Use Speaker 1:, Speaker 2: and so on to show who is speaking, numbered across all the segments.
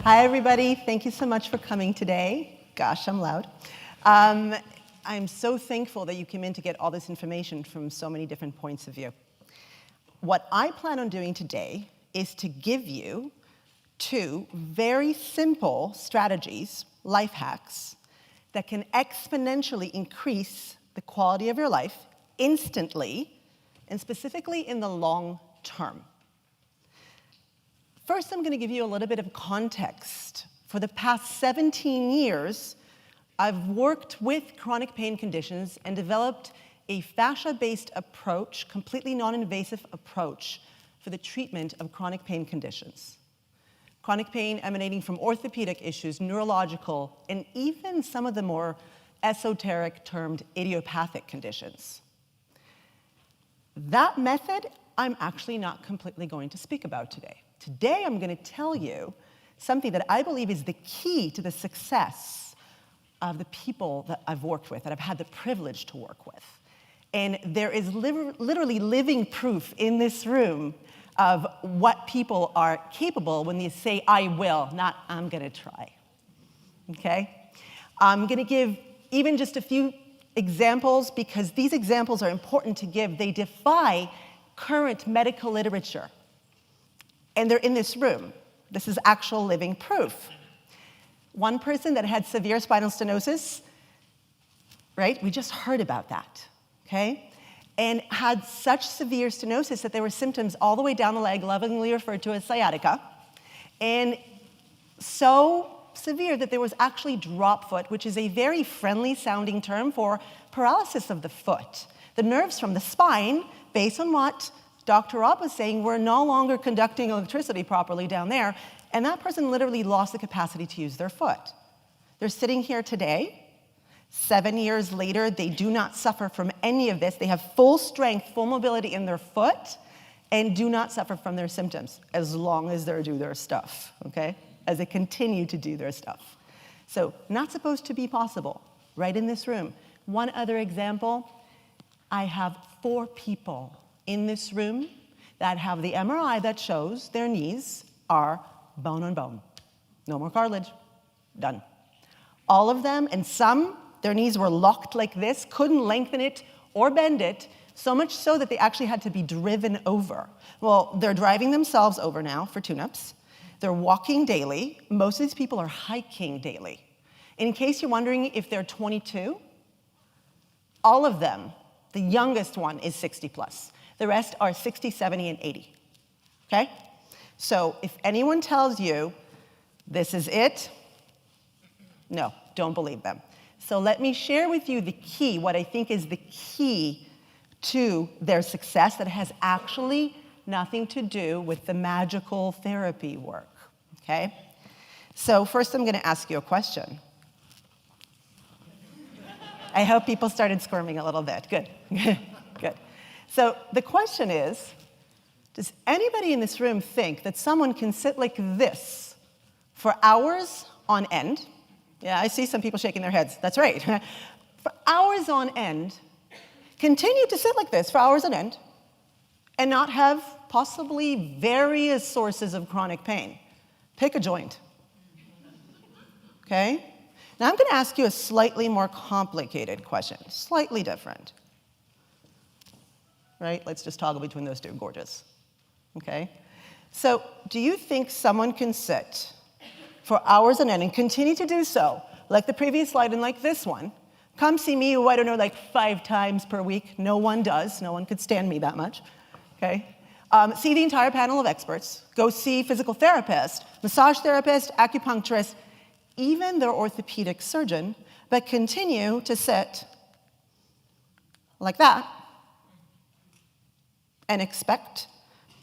Speaker 1: Hi, everybody. Thank you so much for coming today. Gosh, I'm loud. I'm so thankful that you came in to get all this information from so many different points of view. What I plan on doing today is to give you two very simple strategies, life hacks, that can exponentially increase the quality of your life instantly, and specifically in the long term. First, I'm going to give you a little bit of context. For the past 17 years, I've worked with chronic pain conditions and developed a fascia-based approach, completely non-invasive approach for the treatment of chronic pain conditions. Chronic pain emanating from orthopedic issues, neurological, and even some of the more esoteric termed idiopathic conditions. That method, I'm actually not completely going to speak about today. Today, I'm going to tell you something that I believe is the key to the success of the people that I've worked with, that I've had the privilege to work with. And there is literally living proof in this room of what people are capable when they say, I will, not I'm going to try. Okay? I'm going to give even just a few examples because these examples are important to give. They defy current medical literature. And they're in this room. This is actual living proof. One person that had severe spinal stenosis, right? We just heard about that, okay? And had such severe stenosis that there were symptoms all the way down the leg, lovingly referred to as sciatica, and so severe that there was actually drop foot, which is a very friendly sounding term for paralysis of the foot. The nerves from the spine, based on what Dr. Rob was saying, we're no longer conducting electricity properly down there, and that person literally lost the capacity to use their foot. They're sitting here today. 7 years later, they do not suffer from any of this. They have full strength, full mobility in their foot, and do not suffer from their symptoms as long as they do their stuff, okay? As they continue to do their stuff. So, not supposed to be possible, right in this room. One other example, I have 4 people in this room that have the MRI that shows their knees are bone on bone. No more cartilage. Done. All of them, and some, their knees were locked like this, couldn't lengthen it or bend it, so much so that they actually had to be driven over. Well, they're driving themselves over now for tune-ups. They're walking daily. Most of these people are hiking daily. And in case you're wondering if they're 22, all of them, the youngest one is 60 plus. The rest are 60, 70, and 80, okay? So if anyone tells you this is it, no, don't believe them. So let me share with you the key, what I think is the key to their success that has actually nothing to do with the magical therapy work, okay? So first I'm gonna ask you a question. I hope people started squirming a little bit, good, good. So the question is, does anybody in this room think that someone can sit like this for hours on end? Yeah, I see some people shaking their heads. That's right. For hours on end, continue to sit like this for hours on end, and not have possibly various sources of chronic pain. Pick a joint. Okay? Now I'm going to ask you a slightly more complicated question, slightly different. Right? Let's just toggle between those two. Gorgeous. Okay? So, do you think someone can sit for hours on end and continue to do so, like the previous slide and like this one? Come see me, I don't know, like 5 times per week. No one does. No one could stand me that much. Okay? See the entire panel of experts. Go see physical therapist, massage therapist, acupuncturist, even their orthopedic surgeon, but continue to sit like that and expect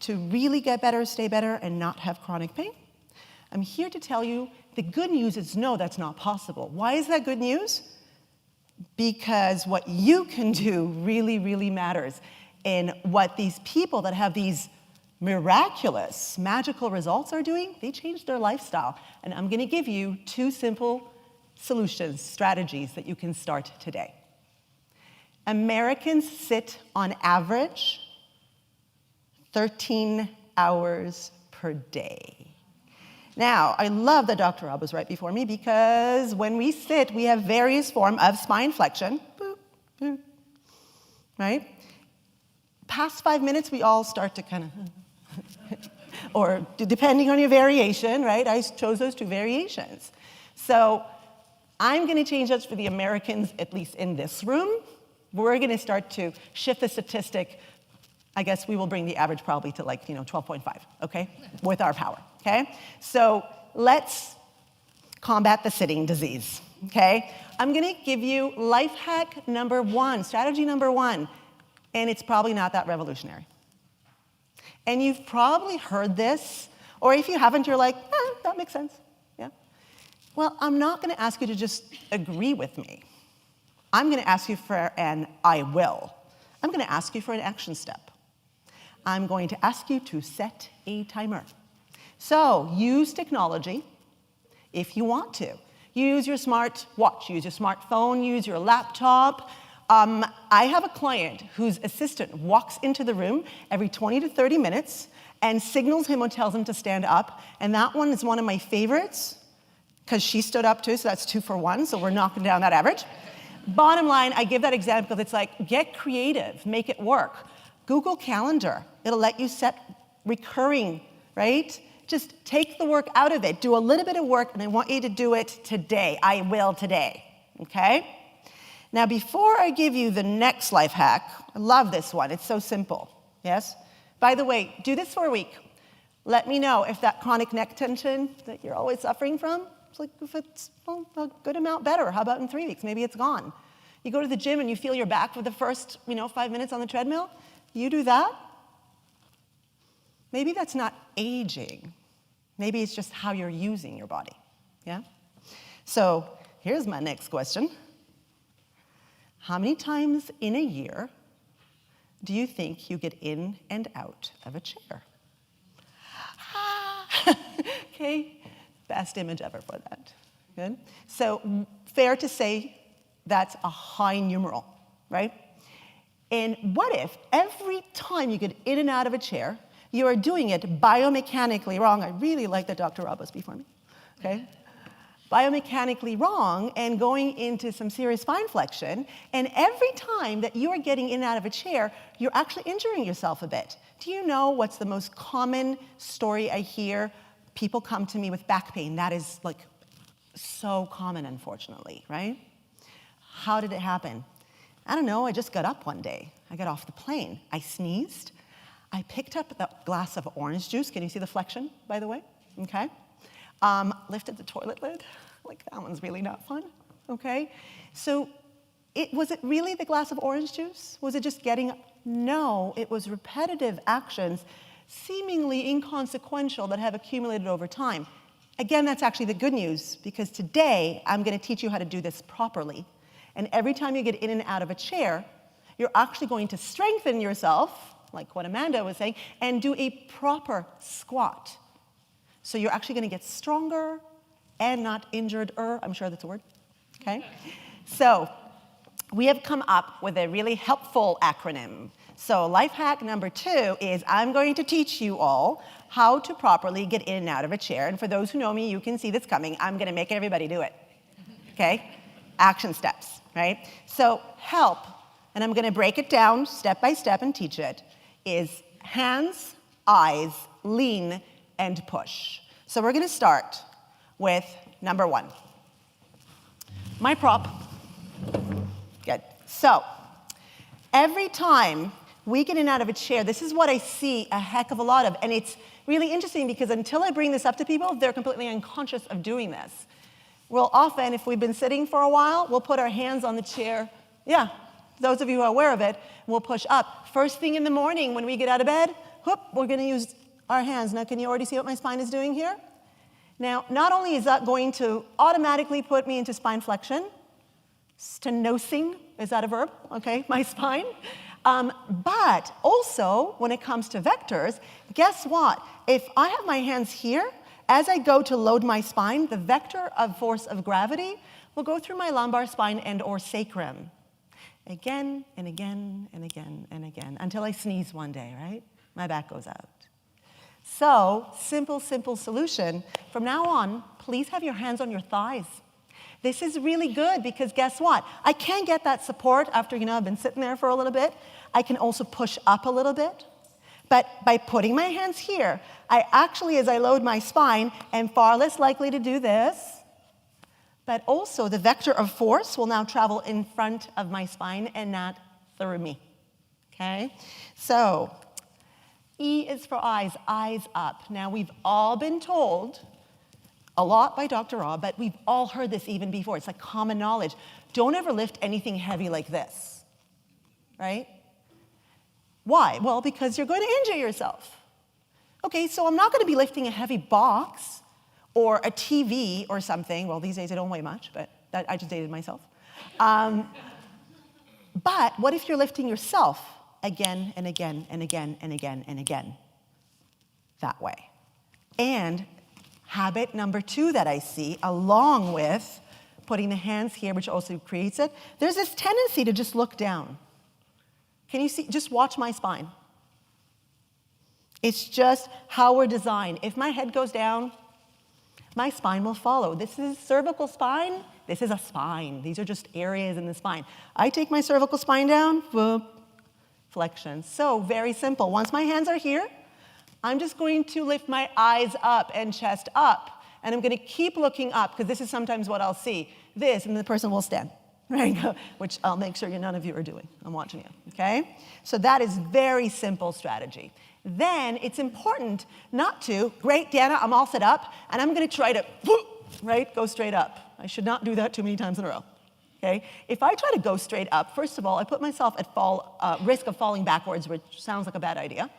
Speaker 1: to really get better, stay better, and not have chronic pain? I'm here to tell you the good news is no, that's not possible. Why is that good news? Because what you can do really, really matters. And what these people that have these miraculous, magical results are doing, they changed their lifestyle. And I'm going to give you 2 simple solutions, strategies that you can start today. Americans sit on average 13 hours per day. Now, I love that Dr. Rob was right before me because when we sit, we have various forms of spine flexion, boop, boop, right? Past 5 minutes, we all start to kind of, or depending on your variation, right? I chose those 2 variations. So I'm going to change this for the Americans, at least in this room. We're going to start to shift the statistic. I guess we will bring the average probably to like, 12.5, okay, with our power, okay? So let's combat the sitting disease, okay? I'm going to give you life hack number 1, strategy number 1, and it's probably not that revolutionary. And you've probably heard this, or if you haven't, you're like, that makes sense, yeah? Well, I'm not going to ask you to just agree with me. I'm going to ask you for an I will. I'm going to ask you for an action step. I'm going to ask you to set a timer. So use technology if you want to. Use your smart watch, use your smartphone, use your laptop. I have a client whose assistant walks into the room every 20 to 30 minutes and signals him or tells him to stand up. And that one is one of my favorites because she stood up too, so that's 2 for 1, so we're knocking down that average. Bottom line, I give that example. It's like, get creative, make it work. Google Calendar, it'll let you set recurring, right? Just take the work out of it. Do a little bit of work, and I want you to do it today. I will today, okay? Now, before I give you the next life hack, I love this one. It's so simple, yes? By the way, do this for a week. Let me know if that chronic neck tension that you're always suffering from, it's like if it's a good amount better. How about in 3 weeks? Maybe it's gone. You go to the gym and you feel your back for the first 5 minutes on the treadmill. You do that. Maybe that's not aging. Maybe it's just how you're using your body, yeah? So here's my next question. How many times in a year do you think you get in and out of a chair? Okay, best image ever for that. Good. So fair to say that's a high numeral, right? And what if every time you get in and out of a chair, you are doing it biomechanically wrong? I really like that Dr. Rob was before me, okay? Biomechanically wrong and going into some serious spine flexion, and every time that you are getting in and out of a chair, you're actually injuring yourself a bit. Do you know what's the most common story I hear? People come to me with back pain. That is like so common, unfortunately, right? How did it happen? I don't know, I just got up one day. I got off the plane. I sneezed. I picked up that glass of orange juice. Can you see the flexion, by the way? Okay. Lifted the toilet lid. Like, that one's really not fun, okay? So was it really the glass of orange juice? Was it just getting up? No, it was repetitive actions, seemingly inconsequential, that have accumulated over time. Again, that's actually the good news, because today I'm going to teach you how to do this properly. And every time you get in and out of a chair, you're actually going to strengthen yourself, like what Amanda was saying, and do a proper squat. So you're actually going to get stronger and not injured-er. I'm sure that's a word, okay? So we have come up with a really helpful acronym. So life hack number 2 is I'm going to teach you all how to properly get in and out of a chair. And for those who know me, you can see this coming. I'm going to make everybody do it, okay? Action steps, right? So help, and I'm going to break it down step by step and teach it, is hands, eyes, lean, and push. So we're going to start with number 1. My prop. Good. So every time we get in and out of a chair, this is what I see a heck of a lot of. And it's really interesting because until I bring this up to people, they're completely unconscious of doing this. We'll often, if we've been sitting for a while, we'll put our hands on the chair. Yeah, those of you who are aware of it, we'll push up. First thing in the morning when we get out of bed, whoop, we're going to use our hands. Now, can you already see what my spine is doing here? Now, not only is that going to automatically put me into spine flexion, stenosing, is that a verb? Okay, my spine. But also, when it comes to vectors, guess what? If I have my hands here, as I go to load my spine, the vector of force of gravity will go through my lumbar spine and or sacrum. Again and again and again and again, until I sneeze one day, right? My back goes out. So, simple solution. From now on, please have your hands on your thighs. This is really good because guess what? I can get that support after, I've been sitting there for a little bit. I can also push up a little bit. But by putting my hands here, I actually, as I load my spine, am far less likely to do this. But also, the vector of force will now travel in front of my spine and not through me. Okay? So, E is for eyes up. Now, we've all been told, a lot by Dr. Rob, but we've all heard this even before. It's like common knowledge. Don't ever lift anything heavy like this, right? Why? Well, because you're going to injure yourself. Okay, so I'm not going to be lifting a heavy box or a TV or something. Well, these days I don't weigh much, but I just dated myself. But what if you're lifting yourself again and again and again and again and again? That way. And habit number 2 that I see, along with putting the hands here, which also creates it, there's this tendency to just look down. Can you see? Just watch my spine. It's just how we're designed. If my head goes down, my spine will follow. This is cervical spine. This is a spine. These are just areas in the spine. I take my cervical spine down, whoop, flexion. So very simple. Once my hands are here, I'm just going to lift my eyes up and chest up. And I'm going to keep looking up, because this is sometimes what I'll see. This, and the person will stand. Right? Which I'll make sure none of you are doing. I'm watching you, okay? So that is very simple strategy. Then it's important not to, great, Deanna, I'm all set up, and I'm going to try to, right, go straight up. I should not do that too many times in a row, okay? If I try to go straight up, first of all, I put myself at risk of falling backwards, which sounds like a bad idea.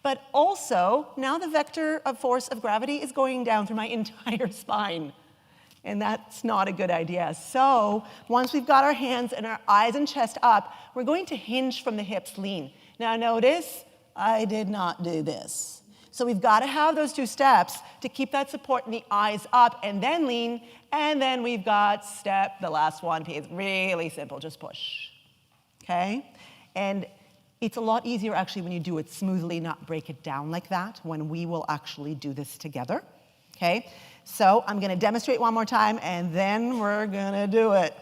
Speaker 1: But also, now the vector of force of gravity is going down through my entire spine. And that's not a good idea. So once we've got our hands and our eyes and chest up, we're going to hinge from the hips, lean. Now notice, I did not do this. So we've got to have those 2 steps to keep that support in the eyes up and then lean. And then we've got the last one, it's really simple, just push. Okay? And it's a lot easier actually when you do it smoothly, not break it down like that, when we will actually do this together. Okay? So I'm going to demonstrate one more time, and then we're going to do it.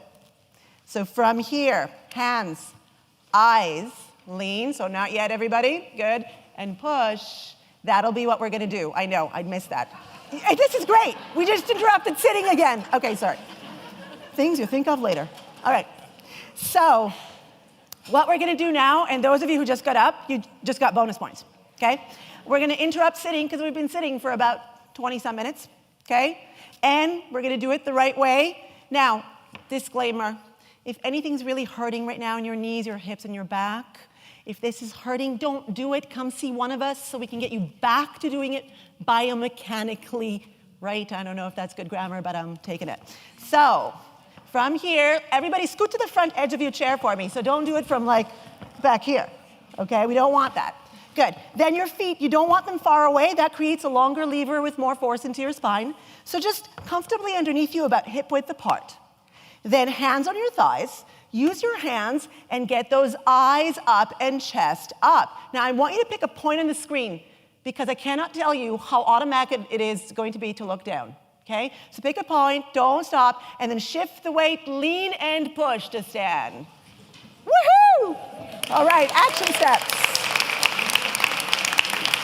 Speaker 1: So from here, hands, eyes, lean. So not yet, everybody. Good. And push. That'll be what we're going to do. I know, I missed that. Hey, this is great. We just interrupted sitting again. Okay, sorry. Things you think of later. All right. So what we're going to do now, and those of you who just got up, you just got bonus points. Okay? We're going to interrupt sitting because we've been sitting for about 20-some minutes. Okay? And we're going to do it the right way. Now, disclaimer, if anything's really hurting right now in your knees, your hips, and your back, if this is hurting, don't do it. Come see one of us so we can get you back to doing it biomechanically, right? I don't know if that's good grammar, but I'm taking it. So, from here, everybody scoot to the front edge of your chair for me. So don't do it from like back here, okay? We don't want that. Good. Then your feet, you don't want them far away. That creates a longer lever with more force into your spine. So just comfortably underneath you, about hip width apart. Then hands on your thighs. Use your hands and get those eyes up and chest up. Now I want you to pick a point on the screen because I cannot tell you how automatic it is going to be to look down. Okay? So pick a point, don't stop, and then shift the weight, lean and push to stand. Woohoo! All right, action steps.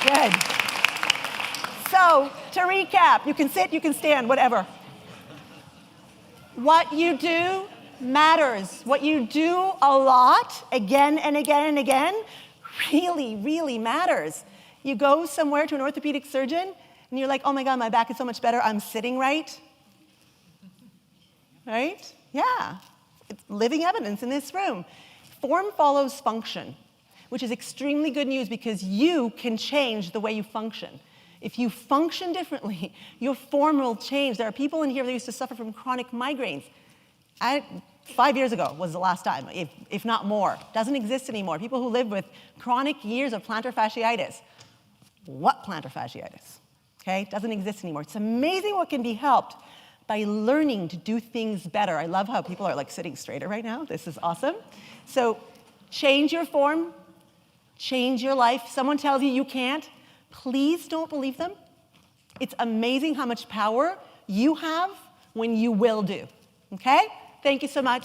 Speaker 1: Good. So, to recap, you can sit, you can stand, whatever. What you do matters. What you do a lot, again and again and again, really, really matters. You go somewhere to an orthopedic surgeon, and you're like, oh my God, my back is so much better, I'm sitting right. Right? Yeah. It's living evidence in this room. Form follows function, which is extremely good news because you can change the way you function. If you function differently, your form will change. There are people in here that used to suffer from chronic migraines. 5 years ago was the last time, if not more. Doesn't exist anymore. People who live with chronic years of plantar fasciitis. What plantar fasciitis? Okay, doesn't exist anymore. It's amazing what can be helped by learning to do things better. I love how people are like sitting straighter right now. This is awesome. So change your form, change your life. Someone tells you you can't, Please don't believe them. It's amazing how much power you have when you will do. Okay? Thank you so much.